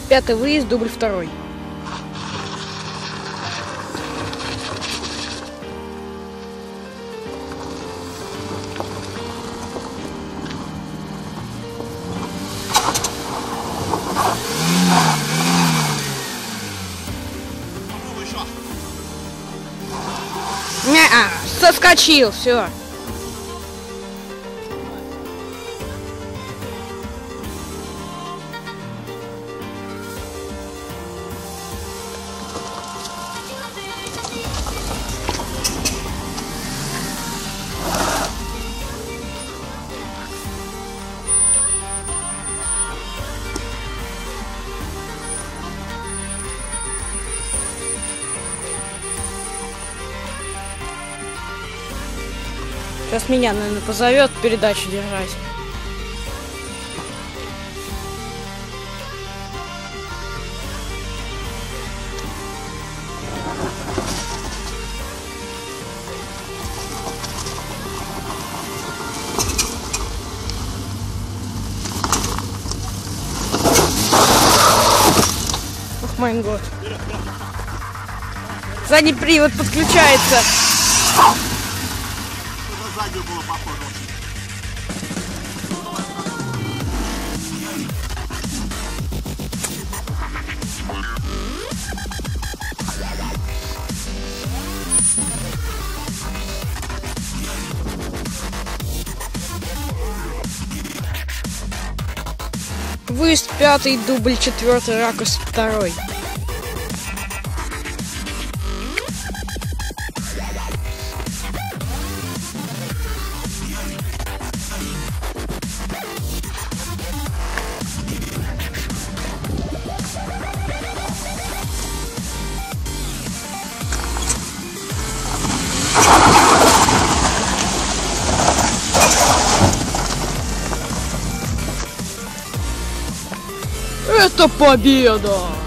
5-й выезд, дубль 2. Соскочил, все. Сейчас меня, наверное, позовет передачу держать. Ох, мой год. Задний привод подключается. Было похоже. Выезд 5-й, дубль 4-й, ракурс 2. Это победа!